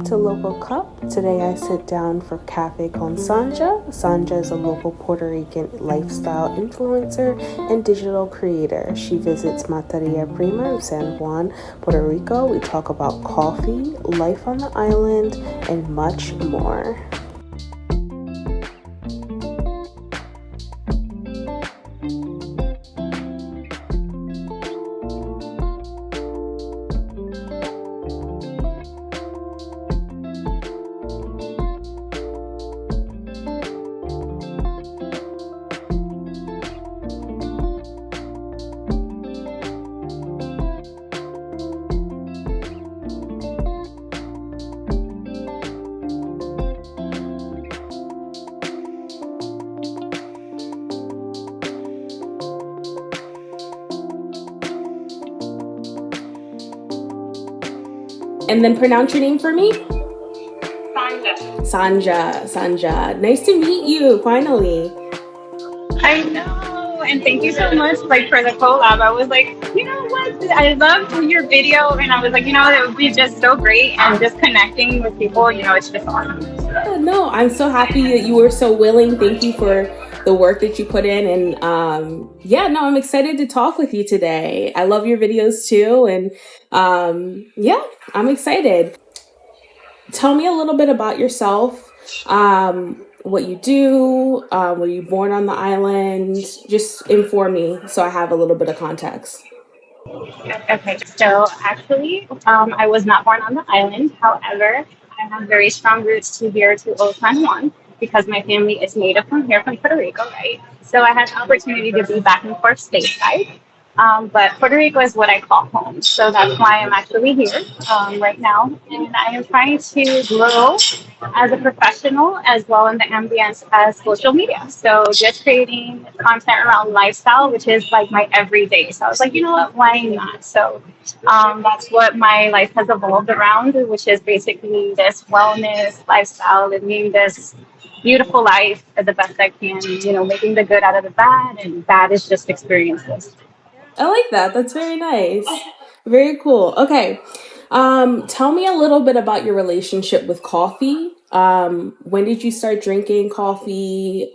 back to Local Cup. Today I sit down for Café con Sanja. Sanja is a local Puerto Rican lifestyle influencer and digital creator. She visits Materia Prima in San Juan, Puerto Rico. We talk about coffee, life on the island, and much more. And then pronounce your name for me. Sanja. Nice to meet you, finally. I know, and thank you so much for the collab. I was like, you know what? I loved your video, and I was like, it would be just so great, and just connecting with people, it's just awesome. No, I'm so happy that you were so willing. Thank you for the work that you put in, and I'm excited to talk with you today. I love your videos too, and I'm excited. Tell me a little bit about yourself, what you do, were you born on the island? Just inform me so I have a little bit of context. Okay, so actually, I was not born on the island. However, I have very strong roots to Old San Juan because my family is native from here, from Puerto Rico, right? So I had the opportunity to be back and forth stateside. But Puerto Rico is what I call home. So that's why I'm actually here right now. And I am trying to grow as a professional as well in the ambience as social media. So just creating content around lifestyle, which is like my everyday. So I was like, you know what, why not? So that's what my life has evolved around, which is basically this wellness lifestyle, living this beautiful life the best I can, making the good out of the bad, and bad is just experiences. I like that. That's very nice. Very cool. Okay. Tell me a little bit about your relationship with coffee. When did you start drinking coffee?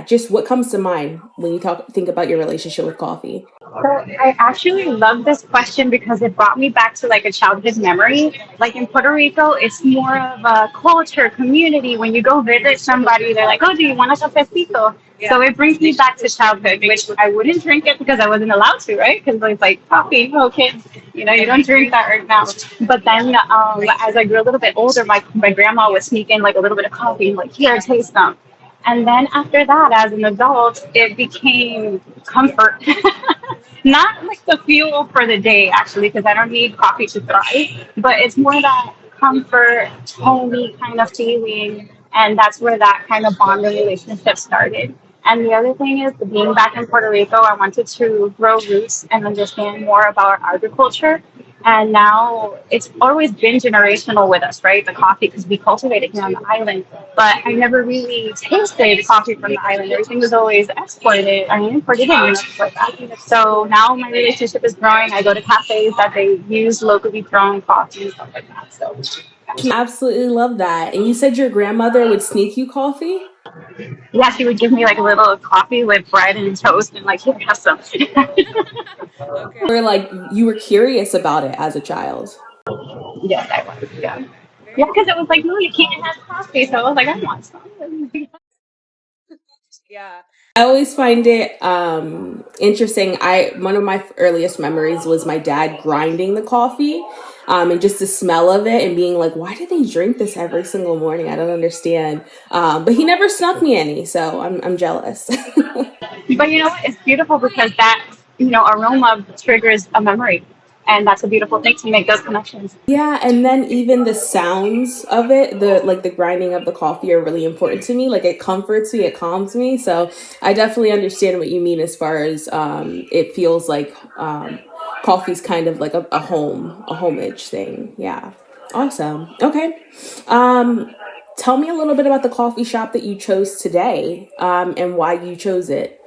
Just what comes to mind when you think about your relationship with coffee? So I actually love this question because it brought me back to like a childhood memory. Like in Puerto Rico, it's more of a culture, community. When you go visit somebody, they're like, "Oh, do you want a cafecito?" Yeah. So it brings me back to childhood, which I wouldn't drink it because I wasn't allowed to, right? Because it's like coffee, no kids, you don't drink that right now. But then as I grew a little bit older, my grandma would sneak in like a little bit of coffee and like, here, taste some. And then after that, as an adult, it became comfort. Not like the fuel for the day, actually, because I don't need coffee to thrive, but it's more that comfort, homey kind of feeling. And that's where that kind of bonding relationship started. And the other thing is, being back in Puerto Rico, I wanted to grow roots and understand more about our agriculture. And now it's always been generational with us, right? The coffee, because we cultivate it here on the island. But I never really tasted coffee from the island. Everything was always exported. I mean, imported in, stuff like that. So now my relationship is growing. I go to cafes that they use locally grown coffee and stuff like that. So Absolutely love that. And you said your grandmother would sneak you coffee? yeah, she would give me like a little coffee with bread and toast and like, here, have some. Or like you were curious about it as a child? Yes, I was. Yeah. Yeah, because it was like, no, you can't have coffee. So I was like, I want some. Yeah. I always find it interesting. One of my earliest memories was my dad grinding the coffee, and just the smell of it and being like, why do they drink this every single morning? I don't understand. But he never snuck me any, so I'm jealous. But you know what? It's beautiful because that, aroma triggers a memory. And that's a beautiful thing to make those connections. Yeah, and then even the sounds of it, the grinding of the coffee are really important to me. Like it comforts me, it calms me. So I definitely understand what you mean as far as it feels like coffee's kind of like a homage thing. Yeah. Awesome. Okay. Tell me a little bit about the coffee shop that you chose today, and why you chose it.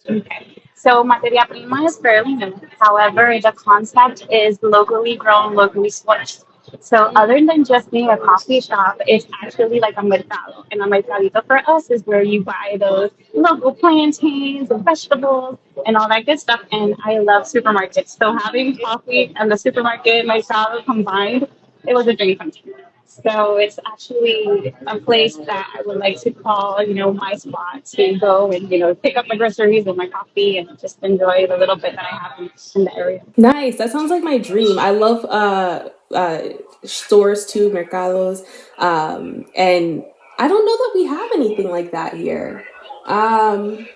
Okay. So materia prima is fairly new. However, the concept is locally grown, locally sourced. So other than just being a coffee shop, it's actually like a mercado. And a mercadito for us is where you buy those local plantains and vegetables and all that good stuff. And I love supermarkets. So having coffee and the supermarket, mercado combined, it was a dream come true. So it's actually a place that I would like to call, my spot to go and, pick up my groceries and my coffee and just enjoy the little bit that I have in the area. Nice. That sounds like my dream. I love stores too, mercados. And I don't know that we have anything like that here. Um,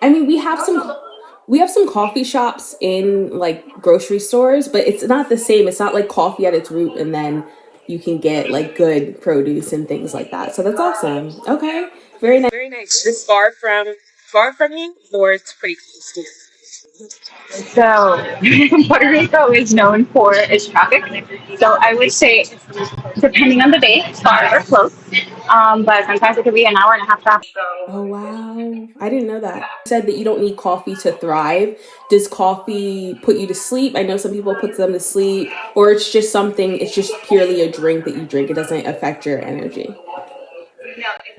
I mean, we have some coffee shops in like grocery stores, but it's not the same. It's not like coffee at its root, and then you can get like good produce and things like that. So that's awesome. Okay, very nice. Very nice. Is this far from you, or it's pretty close to you? So Puerto Rico is known for its traffic. So I would say, depending on the day, far or close. But sometimes it could be an hour and a half traffic. Oh wow, I didn't know that. You said that you don't need coffee to thrive. Does coffee put you to sleep? I know some people put them to sleep, or it's just something. It's just purely a drink that you drink. It doesn't affect your energy.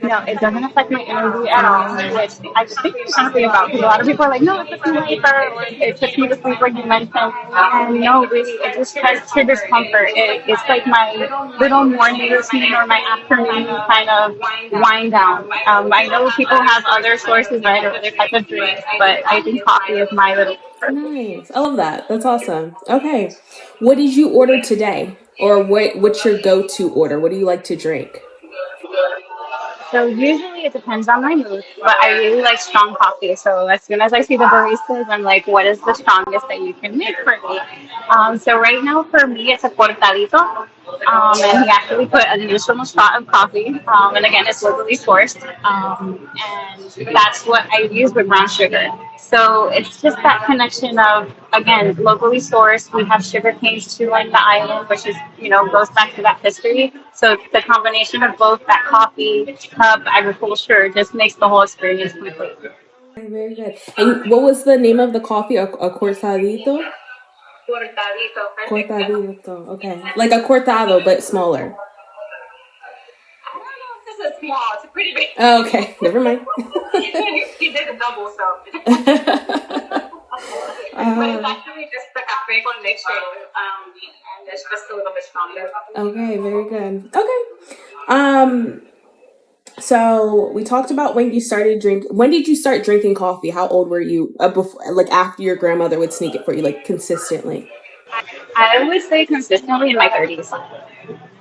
No, it doesn't affect my energy at all, which I think something about because a lot of people are like, no, it puts me later, or it puts me to sleep, like you mentioned. And no, really, it just triggers comfort. It's like my little morning routine or my afternoon kind of wind down. I know people have other sources, right, or other types of drinks, but I think coffee is my little comfort. Nice. I love that. That's awesome. Okay, what did you order today, or what's your go-to order? What do you like to drink? So usually it depends on my mood, but I really like strong coffee. So as soon as I see the baristas, I'm like, what is the strongest that you can make for me? So right now for me, it's a cortadito. And he actually put an additional shot of coffee. And again, it's locally sourced. And that's what I use with brown sugar. So it's just that connection of, again, locally sourced. We have sugar canes too on the island, which is, goes back to that history. So the combination of both that coffee, cup, agriculture just makes the whole experience complete. Okay, very good. And what was the name of the coffee? A cortadito? Cortadito, perfect. Cortadito. Okay, like a cortado but smaller. I don't know if this is small. It's a pretty big. Oh, okay, never mind. He did a double, so. But it's uh, actually just the cafe con leche, and it's just a little bit stronger. okay, very good. Okay. Um, so we talked about when you started drink. When did you start drinking coffee? How old were you? Before, like after your grandmother would sneak it for you, like consistently. I would say consistently in my 30s.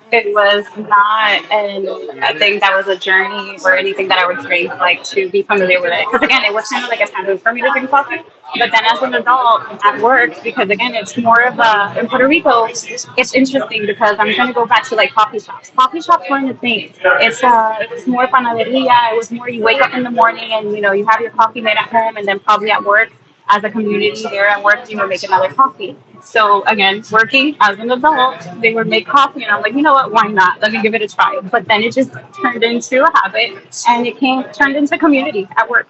It was not a thing that was a journey or anything that I would drink like to be familiar with it. Because again, it was kind of like a standard for me to drink coffee. But then as an adult at work, because again, it's more of a, in Puerto Rico, it's interesting because I'm going to go back to like coffee shops. Coffee shops weren't a thing. It's more panaderia. It was more you wake up in the morning and, you have your coffee made at home and then probably at work as a community there at work, you would make another coffee. So again, working as an adult, they would make coffee, and I'm like, you know what? Why not? Let me give it a try. But then it just turned into a habit, and turned into community at work.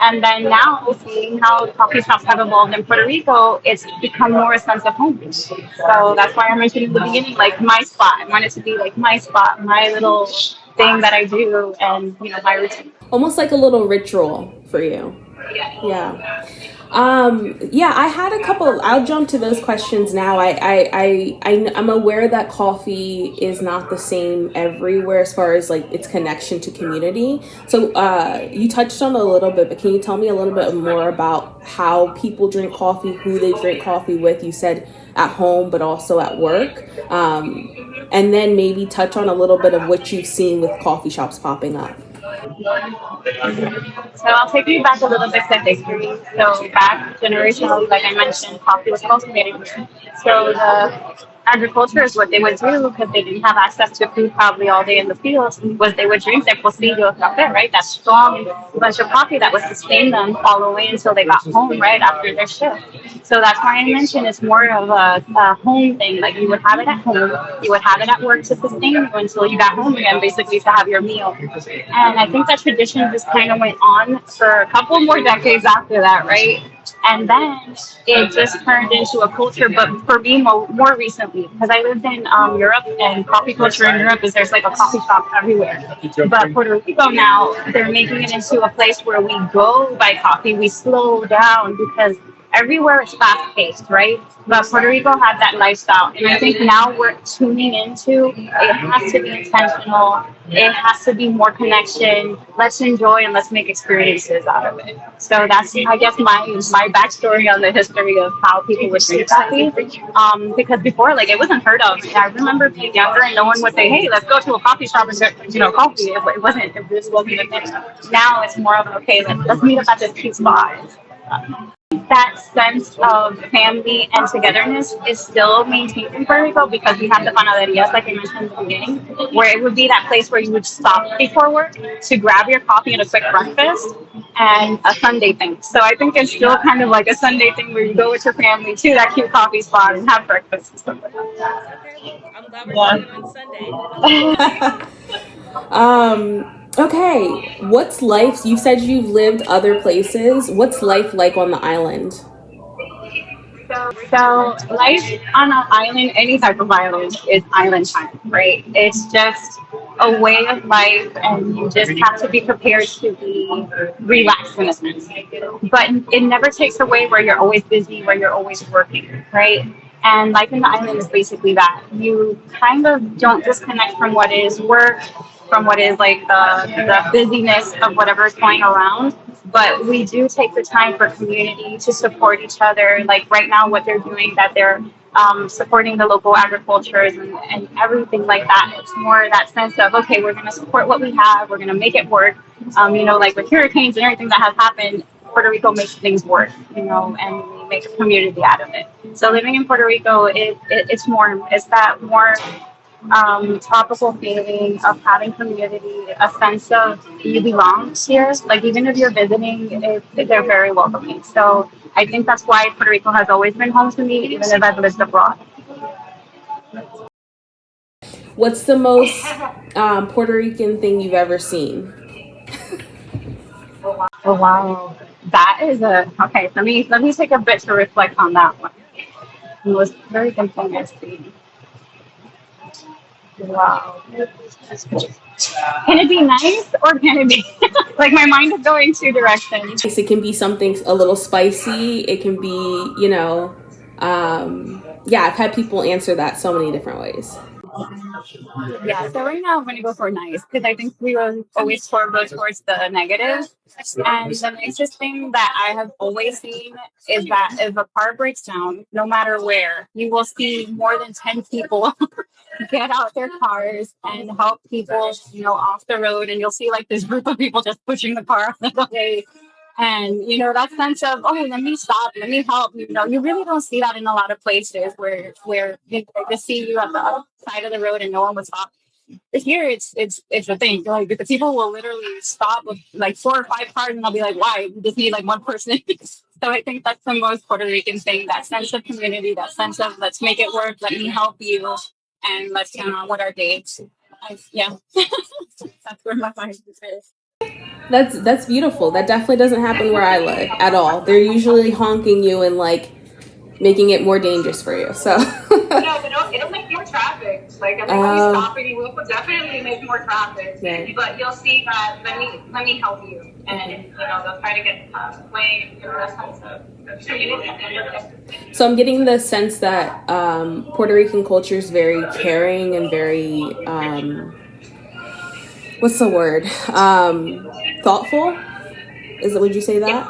And then now, seeing how coffee shops have evolved in Puerto Rico, it's become more a sense of home. So that's why I mentioned in the beginning, like my spot. I want it to be like my spot, my little thing that I do, and my routine. Almost like a little ritual for you. Yeah. Yeah, I had a couple. I'll jump to those questions now. I'm aware that coffee is not the same everywhere as far as like its connection to community. So, you touched on it a little bit, but can you tell me a little bit more about how people drink coffee, who they drink coffee with? You said at home, but also at work. And then maybe touch on a little bit of what you've seen with coffee shops popping up. So I'll take you back a little bit to history. So back generationally, like I mentioned, coffee was cultivated. So the agriculture is what they would do because they didn't have access to food probably all day in the fields. Was they would drink their pocillo of café, right? That strong bunch of coffee that would sustain them all the way until they got home, right after their shift. So that's why I mentioned it's more of a home thing. Like you would have it at home, you would have it at work to sustain you until you got home again, basically to have your meal. And I think that tradition just kind of went on for a couple more decades after that, right? And then it just turned into a culture, but for me more recently, because I lived in Europe, and coffee culture in Europe is there's like a coffee shop everywhere. But Puerto Rico now, they're making it into a place where we go buy coffee, we slow down because everywhere is fast paced, right? But Puerto Rico had that lifestyle. And I think now we're tuning into it has to be intentional, it has to be more connection. Let's enjoy and let's make experiences out of it. So that's, I guess, my backstory on the history of how people would drink coffee. Because before, like, it was unheard of. And I remember being younger and no one would say, "Hey, let's go to a coffee shop and get, coffee." It wasn't. It just wasn't a thing. Now it's more of, okay, let's meet up at this cute spot. That sense of family and togetherness is still maintained in Puerto Rico because we have the panaderias, like I mentioned in the beginning, where it would be that place where you would stop before work to grab your coffee and a quick breakfast and a Sunday thing. So I think it's still kind of like a Sunday thing where you go with your family to that cute coffee spot and have breakfast and stuff like that. Okay, I'm glad we're doing it on Sunday. Okay, what's life? You said you've lived other places. What's life like on the island? So life on an island, any type of island, is island time, right? It's just a way of life, and you just have to be prepared to be relaxed in a sense. But it never takes away where you're always busy, where you're always working, right? And life in the island is basically that. You kind of don't disconnect from what is work, from what is like the busyness of whatever is going around. But we do take the time for community to support each other. Like right now, what they're doing, that they're supporting the local agricultures and everything like that. It's more that sense of, okay, we're going to support what we have. We're going to make it work. Like with hurricanes and everything that has happened, Puerto Rico makes things work, and we make a community out of it. So living in Puerto Rico, it's that more tropical feeling of having community, a sense of you belong here. Like even if you're visiting, they're very welcoming. So I think that's why Puerto Rico has always been home to me, even if I've lived abroad. What's the most Puerto Rican thing you've ever seen? Oh wow, that is okay. Let me take a bit to reflect on that one. The most very good thing I've seen. Wow. Can it be nice or can it be like my mind is going two directions? It can be something a little spicy. It can be, I've had people answer that so many different ways. Yeah, so right now I'm going to go for nice because I think we will always go towards the negative. And the nicest thing that I have always seen is that if a car breaks down, no matter where, you will see more than 10 people get out their cars and help people, off the road. And you'll see like this group of people just pushing the car out of the way. And, that sense of, oh, let me stop, let me help. You really don't see that in a lot of places where they just see you at the other side of the road and no one would stop. But here, it's a thing. Like the people will literally stop with like 4 or 5 cars and they'll be like, why? We just need like one person. So I think that's the most Puerto Rican thing, that sense of community, that sense of let's make it work, let me help you, and let's get on with our dates. Yeah, that's where my mind is. That's beautiful. That definitely doesn't happen where I live at all. They're usually honking you and like making it more dangerous for you. So no, it'll make more traffic. Like everybody's stopping, you will definitely make more traffic. Yeah. But you'll see that let me help you, and they'll try to get away. So I'm getting the sense that Puerto Rican culture is very caring and very what's the word? Thoughtful? Would you say that?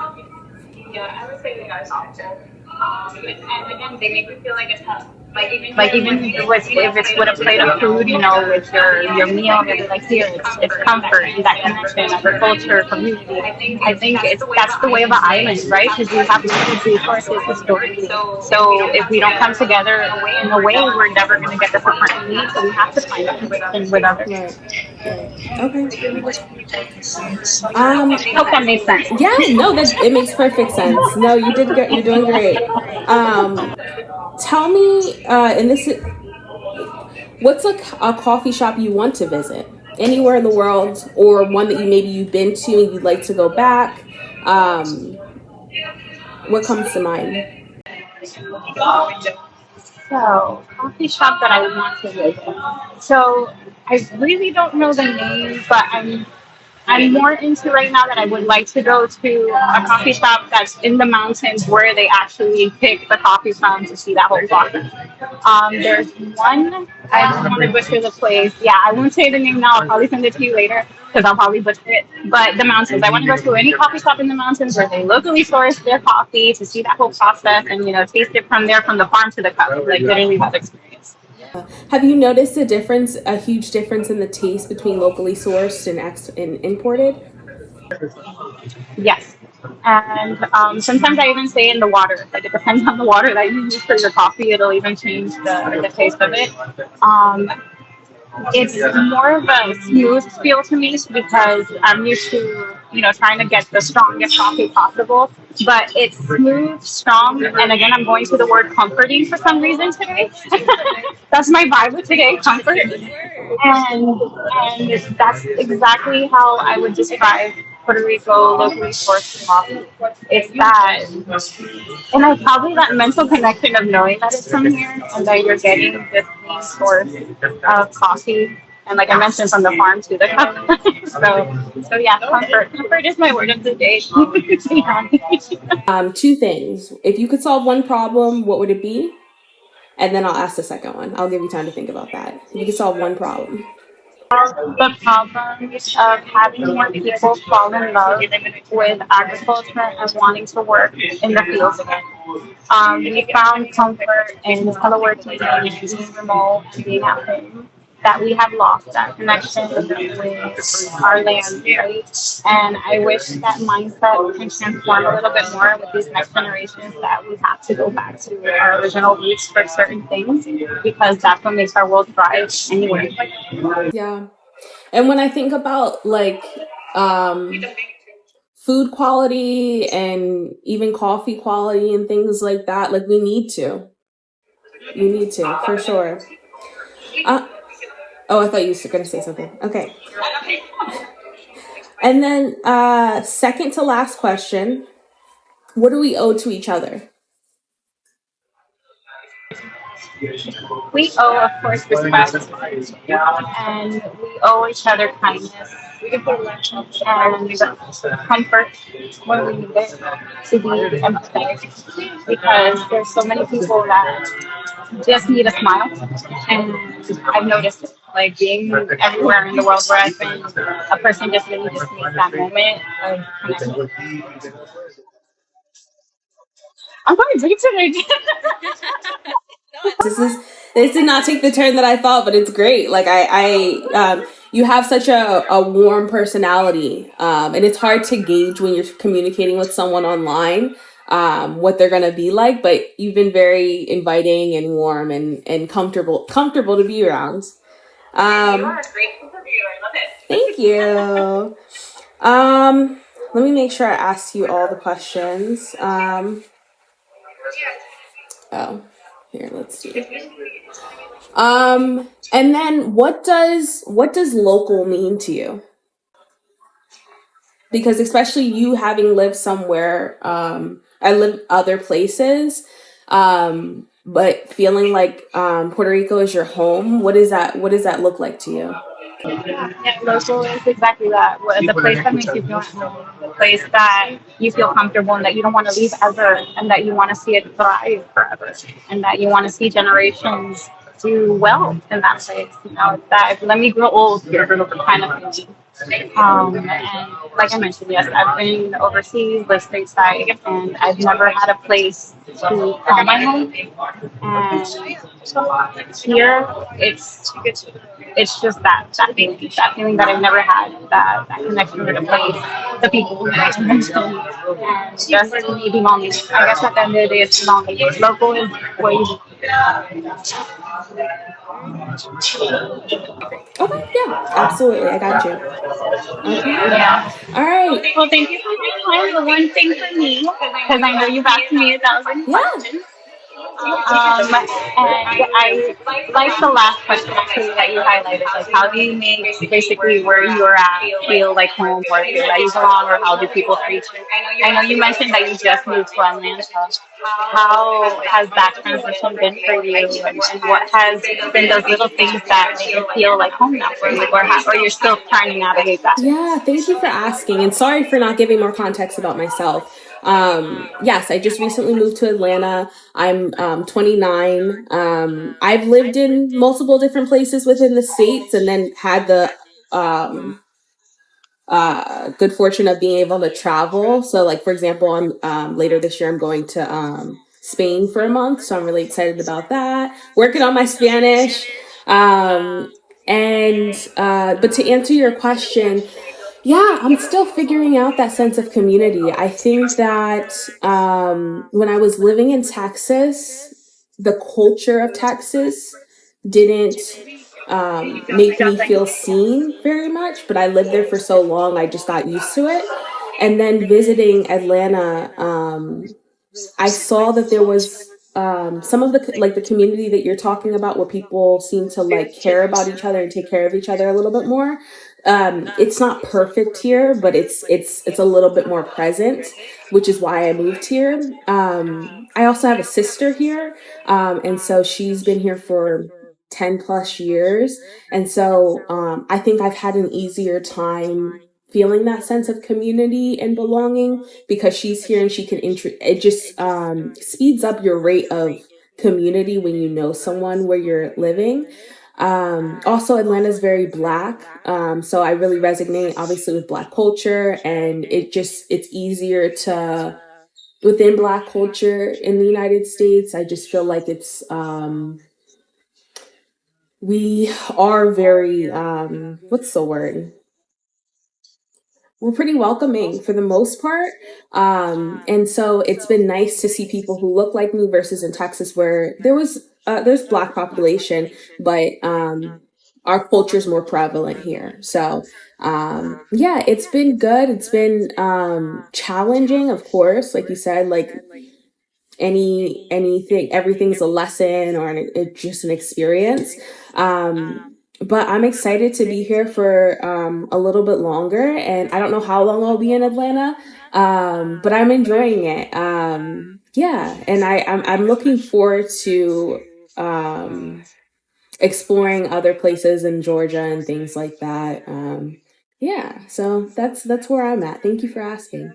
Yeah, I would say they are thoughtful. And again, they make me feel like it's tough. Like even if it's with a plate of food, with your meal, they'll be like, here, it's comfort and that connection, agriculture, community. I think that's the way of an island, right? Because we have limited resources historically. So if we don't come together in a way, we're never going to get the support we need. So we have to find that with others. Right. Okay. I hope that makes sense. Yeah, no, it makes perfect sense. No, you did good. You're doing great. Tell me, what's a coffee shop you want to visit anywhere in the world, or one that you've been to and you'd like to go back? what comes to mind? So, coffee shop that I want to visit. So, I really don't know the name, but I'm more into right now that I would like to go to a coffee shop that's in the mountains where they actually pick the coffee from to see that whole process. There's one, I don't want to butcher the place. Yeah, I won't say the name now. I'll probably send it to you later because I'll probably butcher it. But the mountains, I want to go to any coffee shop in the mountains where they locally source their coffee to see that whole process and, taste it from there, from the farm to the cup. Like, literally that experience. Have you noticed a huge difference in the taste between locally sourced and imported? Yes. And sometimes I even say in the water, like it depends on the water that you use for your coffee, it'll even change the taste of it. Um, it's more of a smooth feel to me because I'm used to, trying to get the strongest coffee possible. But it's smooth, strong, and again, I'm going to the word comforting for some reason today. That's my vibe with today, comfort. And that's exactly how I would describe Puerto Rico locally sourced coffee. It's that, and I probably that mental connection of knowing that it's from here and that you're getting this clean source of coffee. And like I mentioned, from the farm to the cup. so yeah, comfort. Comfort is my word of the day. To be honest. Two things. If you could solve one problem, what would it be? And then I'll ask the second one. I'll give you time to think about that. If you could solve one problem. The problem of having more people fall in love with agriculture and wanting to work in the fields again. We found comfort in teleworking and being remote and being at home. That we have lost that connection with our land, right? And I wish that mindset can transform a little bit more with these next generations that we have to go back to our original roots for certain things because that's what makes our world thrive anyway. Yeah. And when I think about food quality and even coffee quality and things like that, like we need to. You need to, for sure. Oh, I thought you were going to say something. Okay. And then second to last question, what do we owe to each other? We owe, of course, respect, and we owe each other kindness and comfort when we need it to be empathetic. Because there's so many people that just need a smile, and I've noticed it. Like being everywhere in the world where I've been, a person just really just needs that moment of connection. I'm going to drink today. This did not take the turn that I thought, but it's great. Like you have such a warm personality, and it's hard to gauge when you're communicating with someone online what they're gonna be like. But you've been very inviting and warm and comfortable to be around. You are a great interview. I love it. Thank you. Let me make sure I ask you all the questions. Here, let's see. And then what does local mean to you? Because especially you having lived somewhere, I live other places, but feeling like Puerto Rico is your home. What does that look like to you? Yeah, local is exactly that. The place that makes you feel at home, the place that you feel comfortable and that you don't want to leave ever, and that you want to see it thrive forever, and that you want to see generations do well in that place. That let me grow old here kind of thing. And like I mentioned, yes, I've been overseas, lived stateside, and I've never had a place to call my home. And here, it's just that feeling that I've never had, that connection with the place, the people, that I mentioned, and just me belonging. I guess at the end of the day, it's belonging. Local is what you. Okay, yeah, absolutely. I got you. Okay. Yeah. All right. Well, thank you for your time. The one thing for me, because I know you've asked me 1,000 questions. And I like the last question actually that you highlighted. Like, how do you make basically where you're at feel like home or feel that you belong, or how do people treat you? I know you mentioned that you just moved to Atlanta. How has that transition been for you, and what has been those little things that make it feel like home now for you, or you're still trying to navigate that? Yeah, thank you for asking. And sorry for not giving more context about myself. Yes, I just recently moved to Atlanta. I'm 29. I've lived in multiple different places within the states and then had the um, good fortune of being able to travel. So, like, for example, I'm later this year, I'm going to Spain for a month. So I'm really excited about that. Working on my Spanish. But to answer your question, yeah, I'm still figuring out that sense of community. I think that when I was living in Texas, the culture of Texas didn't make me feel seen very much, but I lived there for so long, I just got used to it. And then visiting Atlanta, I saw that there was some of the like the community that you're talking about where people seem to like care about each other and take care of each other a little bit more. It's not perfect here, but it's a little bit more present, which is why I moved here. I also have a sister here, and so she's been here for 10 plus years, and so I think I've had an easier time feeling that sense of community and belonging because she's here and she can it just speeds up your rate of community when you know someone where you're living. Also, Atlanta's very black, so I really resonate obviously with black culture, and it's easier to within black culture in the United States. I just feel like it's we are very what's the word, we're pretty welcoming for the most part. And so it's been nice to see people who look like me versus in Texas where there's black population, but our culture is more prevalent here. So yeah, it's been good. It's been challenging, of course, like you said, like anything, everything's a lesson or it's just an experience. But I'm excited to be here for a little bit longer, and I don't know how long I'll be in Atlanta, but I'm enjoying it. Yeah, and I'm looking forward to exploring other places in Georgia and things like that. Yeah, so that's where I'm at. Thank you for asking.